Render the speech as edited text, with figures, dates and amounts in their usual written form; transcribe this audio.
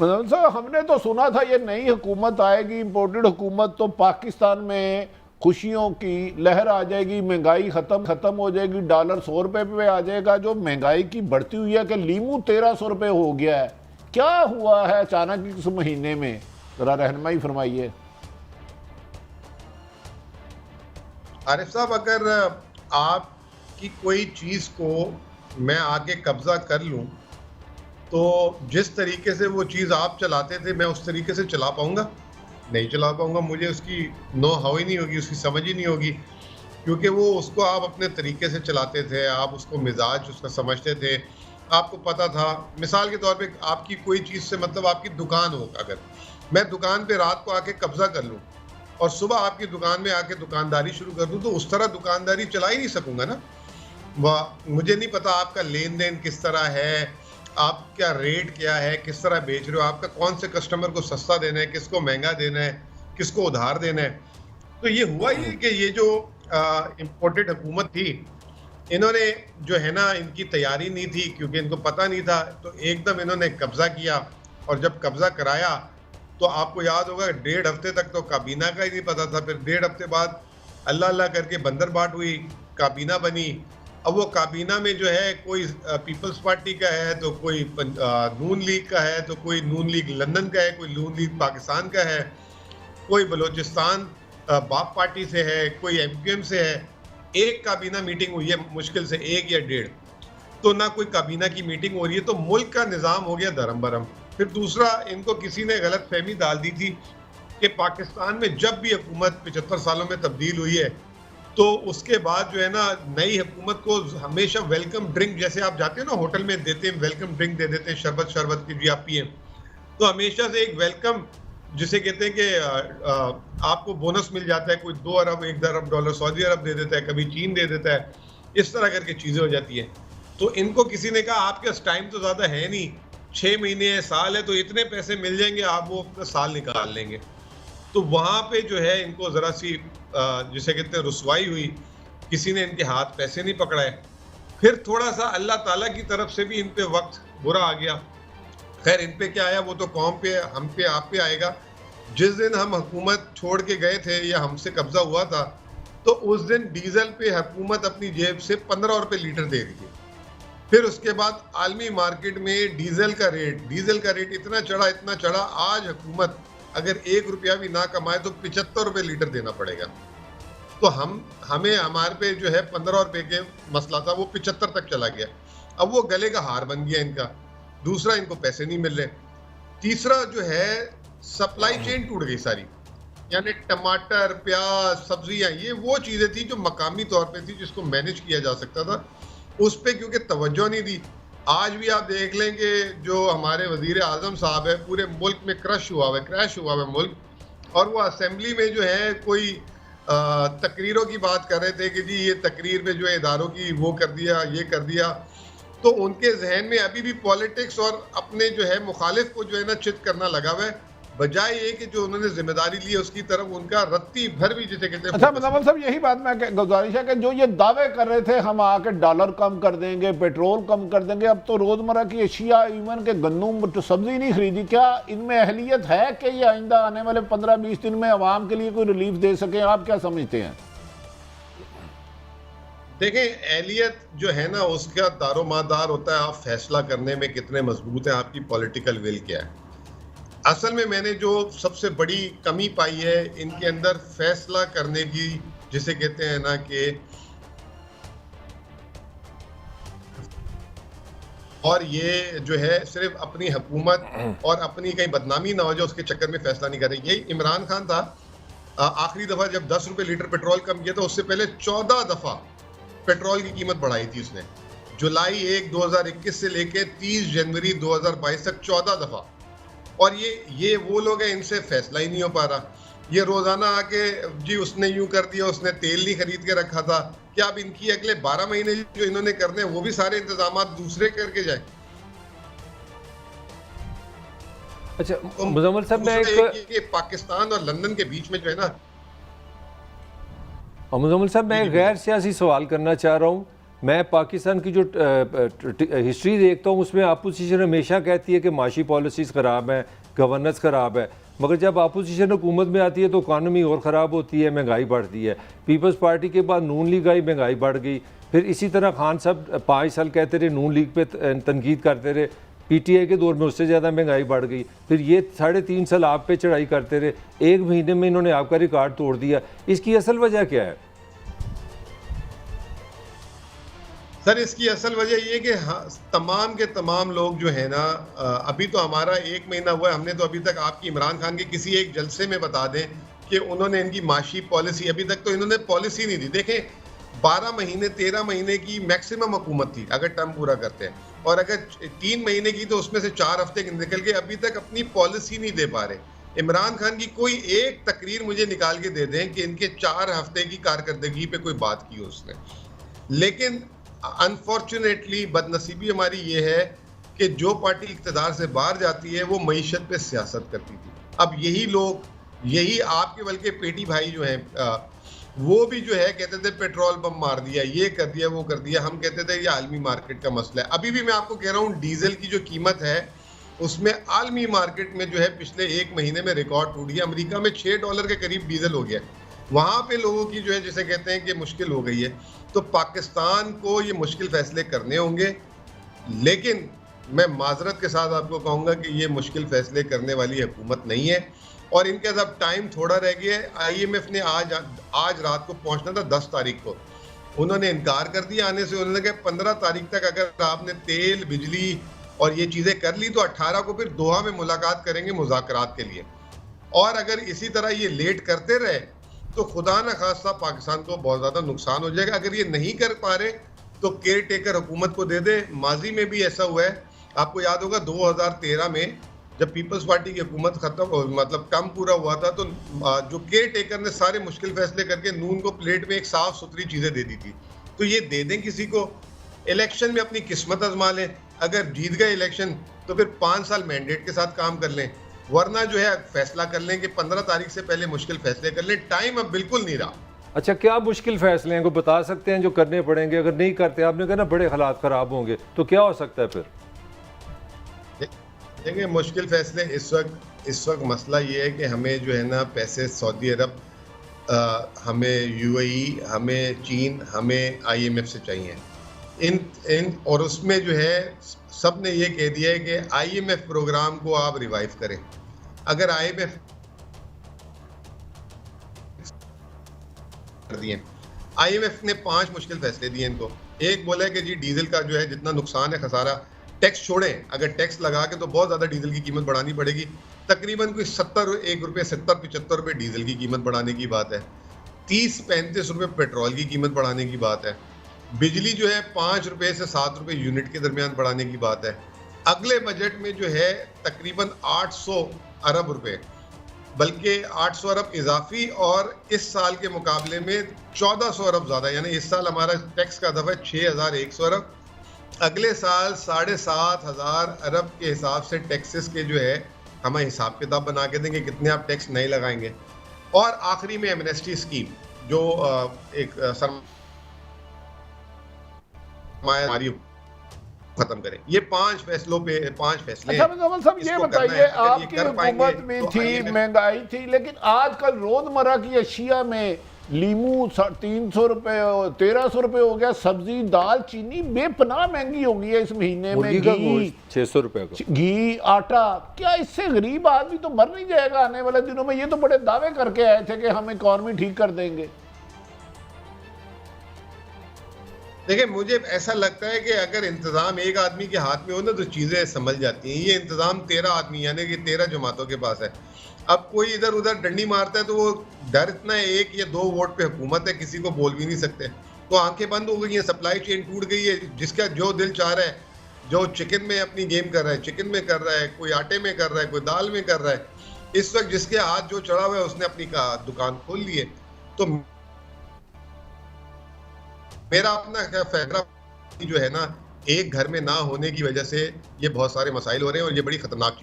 साहब हमने तो सुना था ये नई हुकूमत आएगी, इम्पोर्टेड हुकूमत, तो पाकिस्तान में खुशियों की लहर आ जाएगी, महंगाई खत्म हो जाएगी, डॉलर 100 रुपए पे आ जाएगा। जो महंगाई की बढ़ती हुई है कि लीमू 1300 रुपए हो गया है, क्या हुआ है अचानक इस महीने में, जरा रहनुमाई फरमाइए। आरिफ साहब, अगर आपकी कोई चीज को मैं आके कब्जा कर लूं तो जिस तरीके से वो चीज़ आप चलाते थे मैं उस तरीके से चला पाऊंगा? नहीं चला पाऊंगा। मुझे उसकी नो हाउ ही नहीं होगी, उसकी समझ ही नहीं होगी, क्योंकि वो उसको आप अपने तरीके से चलाते थे, आप उसको मिजाज उसका समझते थे, आपको पता था। मिसाल के तौर पे आपकी कोई चीज़ से मतलब आपकी दुकान हो, अगर मैं दुकान पे रात को आके कब्जा कर लूँ और सुबह आपकी दुकान में आके दुकानदारी शुरू कर दूँ तो उस तरह दुकानदारी चला ही नहीं सकूंगा ना। मुझे नहीं पता आपका लेन देन किस तरह है, आपका रेट क्या है, किस तरह बेच रहे हो, आपका कौन से कस्टमर को सस्ता देना है, किसको महंगा देना है, किसको उधार देना है। तो ये हुआ ये कि ये जो इम्पोर्टेड हुकूमत थी, इन्होंने जो है ना, इनकी तैयारी नहीं थी, क्योंकि इनको पता नहीं था, तो एकदम इन्होंने कब्जा किया। और जब कब्जा कराया तो आपको याद होगा 1.5 हफ्ते तक तो काबीना का ही नहीं पता था। फिर 1.5 हफ्ते बाद अल्लाह अल्लाह करके बंदर बाट हुई, काबीना बनी। अब वो काबीना में जो है कोई पीपल्स पार्टी का है, तो कोई नून लीग का है, तो कोई नून लीग लंदन का है, कोई नून लीग पाकिस्तान का है, कोई बलोचिस्तान बाप पार्टी से है, कोई एमक्यूएम से है। एक काबीना मीटिंग हुई है, मुश्किल से 1 या 1.5, तो ना कोई काबीना की मीटिंग हो रही है, तो मुल्क का निज़ाम हो गया धर्म भरम। फिर दूसरा, इनको किसी ने गलत फहमी डाल दी थी कि पाकिस्तान में जब भी हुकूमत 75 सालों में तब्दील हुई है तो उसके बाद जो है ना, नई हुकूमत को हमेशा वेलकम ड्रिंक, जैसे आप जाते हैं ना होटल में देते हैं, वेलकम ड्रिंक दे देते हैं, शरबत की, जी आप पिए, तो हमेशा से एक वेलकम, जिसे कहते हैं कि आपको बोनस मिल जाता है, कोई 2 अरब 1 अरब डॉलर सऊदी अरब दे देता है, कभी चीन दे देता है, इस तरह करके चीज़ें हो जाती हैं। तो इनको किसी ने कहा आपके पास टाइम तो ज़्यादा है नहीं, 6 महीने है, साल है, तो इतने पैसे मिल जाएंगे, आप वो अपना साल निकाल लेंगे। तो वहाँ पे जो है इनको ज़रा सी जिसे कहते हैं रुसवाई हुई, किसी ने इनके हाथ पैसे नहीं पकड़ाए। फिर थोड़ा सा अल्लाह ताला की तरफ से भी इन पे वक्त बुरा आ गया। खैर, इन पे क्या आया वो तो कौम पे, हम पे, आप पे आएगा। जिस दिन हम हुकूमत छोड़ के गए थे या हमसे कब्जा हुआ था, तो उस दिन डीजल पे हुकूमत अपनी जेब से 15 रुपये लीटर दे रही थी। फिर उसके बाद आलमी मार्केट में डीजल का रेट इतना चढ़ा, आज हुकूमत अगर 1 रुपया भी ना कमाए तो 75 रुपये लीटर देना पड़ेगा। तो हमें हमारे पे जो है 15 रुपये के मसला था, वो 75 तक चला गया। अब वो गले का हार बन गया इनका। दूसरा, इनको पैसे नहीं मिल रहे। तीसरा जो है, सप्लाई चेन टूट गई सारी, यानी टमाटर, प्याज, सब्जियां, ये वो चीजें थी जो मकामी तौर पे थी, जिसको मैनेज किया जा सकता था, उस पे क्योंकि तवज्जो नहीं दी। आज भी आप देख लें कि जो हमारे वजीर आजम साहब है, पूरे मुल्क में क्रैश हुआ है मुल्क, और वो असेंबली में जो है कोई तकरीरों की बात कर रहे थे कि जी ये तकरीर में जो है इदारों की वो कर दिया, ये कर दिया। तो उनके जहन में अभी भी पॉलिटिक्स और अपने जो है मुखालिफ को जो है ना चित करना लगा हुआ है, बजाय ये कि जो उन्होंने जिम्मेदारी ली है उसकी तरफ उनका रत्ती भर भी, जिसे कहते हैं। अच्छा मुजम्मिल साहब, यही बात मैं गुजारिश है कि जो ये दावे कर रहे थे हम आके डॉलर कम कर देंगे, पेट्रोल कम कर देंगे, अब तो रोजमर्रा की अशिया, इवन के गंदम तो सब्जी नहीं खरीदी, क्या इनमें अहलियत है कि ये आइंदा आने वाले 15-20 दिन में आवाम के लिए कोई रिलीफ दे सके? आप क्या समझते हैं? देखें, एहलियत जो है ना, उसका दारोमदार होता है आप फैसला करने में कितने मजबूत है, आपकी पॉलिटिकल विल क्या है। असल में मैंने जो सबसे बड़ी कमी पाई है इनके अंदर फैसला करने की, जिसे कहते हैं ना कि, और ये जो है सिर्फ अपनी हुकूमत और अपनी कहीं बदनामी ना हो जाए उसके चक्कर में फैसला नहीं कर रही। यही इमरान खान था, आखिरी दफा जब 10 रुपए लीटर पेट्रोल कम किया था, उससे पहले 14 दफा पेट्रोल की कीमत बढ़ाई थी उसने। जुलाई 1, 2021 से लेके 30 जनवरी 2022 तक 14 दफा। और ये वो लोग हैं, इनसे फैसला ही नहीं हो पा रहा। ये रोजाना आके जी उसने यूं कर दिया, उसने तेल नहीं खरीद के रखा था। क्या अब इनकी अगले 12 महीने जो इन्होंने करने हैं वो भी सारे इंतजाम दूसरे करके जाए? अच्छा मुजम्मिल साहब, मैं एक पाकिस्तान और लंदन के बीच में जो है ना, मुजम्मिल साहब, मैं एक गैर सियासी सवाल करना चाह रहा हूँ मैं पाकिस्तान की जो हिस्ट्री देखता हूँ उसमें अपोजिशन हमेशा कहती है कि माशी पॉलिसीज़ ख़राब हैं, गवर्नेंस ख़राब है, मगर जब अपोजिशन हुकूमत में आती है तो इकानमी और ख़राब होती है, महंगाई बढ़ती है। पीपल्स पार्टी के बाद नून लीग आई, महंगाई बढ़ गई। फिर इसी तरह खान साहब 5 साल कहते रहे, नून लीग पे तनकीद करते रहे, पीटीआई के दौर में उससे ज़्यादा महंगाई बढ़ गई। फिर ये 3.5 साल आप पे चढ़ाई करते रहे, 1 महीने में इन्होंने आपका रिकॉर्ड तोड़ दिया। इसकी असल वजह क्या है? सर इसकी असल वजह ये कि तमाम के तमाम लोग जो है ना, अभी तो हमारा 1 महीना हुआ है, हमने तो अभी तक आपकी इमरान खान के किसी एक जलसे में बता दें कि उन्होंने इनकी माशी पॉलिसी, अभी तक तो इन्होंने पॉलिसी नहीं दी। देखें 12 महीने 13 महीने की मैक्सिमम हुकूमत थी अगर टर्म पूरा करते हैं, और अगर 3 महीने की तो उसमें से 4 हफ्ते निकल के अभी तक अपनी पॉलिसी नहीं दे पा रहे। इमरान खान की कोई एक तकरीर मुझे निकाल के दे दें कि इनके 4 हफ्ते की कारकर्दगी पे कोई बात की हो उसने। लेकिन अनफॉर्चुनेटली बदनसीबी हमारी ये है कि जो पार्टी इक़्तिदार से बाहर जाती है वो मईशत पे सियासत करती थी। अब यही लोग, यही आपके बल्कि पेटी भाई जो हैं वो भी जो है कहते थे पेट्रोल बम मार दिया, ये कर दिया, वो कर दिया। हम कहते थे ये आलमी मार्केट का मसला है। अभी भी मैं आपको कह रहा हूँ डीजल की जो कीमत है उसमें आलमी मार्केट में जो है पिछले 1 महीने में रिकॉर्ड टूट गया। अमेरिका में $6 के करीब डीजल हो गया। वहाँ पे लोगों की जो है जिसे कहते हैं कि मुश्किल हो गई है। तो पाकिस्तान को ये मुश्किल फैसले करने होंगे, लेकिन मैं माजरत के साथ आपको कहूँगा कि ये मुश्किल फैसले करने वाली हुकूमत नहीं है, और इनके साथ टाइम थोड़ा रह गया है। IMF ने आज रात को पहुँचना था 10 तारीख को, उन्होंने इनकार कर दिया आने से। उन्होंने कहा 15 तारीख तक अगर आपने तेल, बिजली और ये चीज़ें कर ली तो 18 को फिर दोहा में मुलाकात करेंगे मुज़ाकरात के लिए। और अगर इसी तरह ये लेट करते रहे तो खुदा न खास्ता पाकिस्तान को बहुत ज़्यादा नुकसान हो जाएगा। अगर ये नहीं कर पा रहे तो केयर टेकर हुकूमत को दे दे। माजी में भी ऐसा हुआ है, आपको याद होगा 2013 में जब पीपल्स पार्टी की हुकूमत खत्म, मतलब कम पूरा हुआ था, तो जो केयर टेकर ने सारे मुश्किल फैसले करके नून को प्लेट में एक साफ सुथरी चीज़ें दे दी थी। तो ये दे दें किसी को, इलेक्शन में अपनी किस्मत आजमा लें। अगर जीत गए इलेक्शन तो फिर 5 साल मैंडेट के साथ काम कर लें, वरना जो है फैसला कर लें कि 15 तारीख से पहले मुश्किल फैसले कर लें। टाइम अब बिल्कुल नहीं रहा। अच्छा, क्या मुश्किल फैसले हैं को बता सकते हैं जो करने पड़ेंगे? अगर नहीं करते, आपने कहा ना बड़े हालात ख़राब होंगे, तो क्या हो सकता है फिर? देखिए मुश्किल फैसले इस वक्त मसला ये है कि हमें जो है ना पैसे सऊदी अरब, हमें UAE, हमें चीन, हमें IMF से चाहिए। इन और उसमें जो है सब ने ये कह दिया है कि IMF प्रोग्राम को आप रिवाइव करें। अगर IMF कर दिए, IMF ने 5 मुश्किल फैसले दिए इनको। एक बोला है कि जी डीजल का जो है जितना नुकसान है, खसारा, टैक्स छोड़ें। अगर टैक्स लगा के तो बहुत ज़्यादा डीजल की कीमत बढ़ानी पड़ेगी, तकरीबन कोई 1 रुपये 70-75 रुपये डीजल की कीमत बढ़ाने की बात है। 30-35 रुपये पेट्रोल की कीमत बढ़ाने की बात है। बिजली जो है 5 रुपये से 7 रुपये यूनिट के दरमियान बढ़ाने की बात है। अगले बजट में जो है तकरीबन 800 अरब रुपए, बल्कि 800 अरब इजाफी, और इस साल के मुकाबले में 1400 अरब ज़्यादा, यानी इस साल हमारा टैक्स का दफ़ा 6100 अरब। अगले साल 7500 अरब के हिसाब से टैक्सेस के जो है हमें हिसाब किताब बना के देंगे कितने आप टैक्स नहीं लगाएंगे। और आखिरी में एमनेस्टी स्कीम जो एक हमारी खत्म करें। ये 5 फैसलों पे 5 फैसले। अच्छा मुजम्मिल साहब ये बताइए, आपकी हुकूमत में थी, महंगाई थी, लेकिन आजकल रोजमर्रा की अशिया में लीमू 300 रुपए 1300 रुपए हो गया, सब्जी, दाल, चीनी बेपनाह महंगी हो गई है इस महीने में। घी 600 रुपए का, घी, आटा, क्या इससे गरीब आदमी तो मर नहीं जाएगा आने वाले दिनों में? ये तो बड़े दावे करके आए थे कि हम इकॉनमी ठीक कर देंगे। देखिए मुझे ऐसा लगता है कि अगर इंतजाम एक आदमी के हाथ में हो ना तो चीजें समझ जाती हैं। ये इंतजाम 13 आदमी यानी कि 13 जमातों के पास है। अब कोई इधर उधर डंडी मारता है तो वो डर इतना है, 1 या 2 वोट पे हुकूमत है, किसी को बोल भी नहीं सकते। तो आंखें बंद हो गई हैं, सप्लाई चेन टूट गई है। जिसका जो दिल चाह रहा है, जो चिकन में अपनी गेम कर रहा है चिकन में कर रहा है, कोई आटे में कर रहा है, कोई दाल में कर रहा है। इस वक्त जिसके हाथ जो चढ़ा हुआ है उसने अपनी दुकान खोल ली है। तो मेरा अपना फैसला जो है ना, एक घर में ना होने की वजह से ये बहुत सारे मसाइल हो रहे हैं और ये बड़ी खतरनाक चीज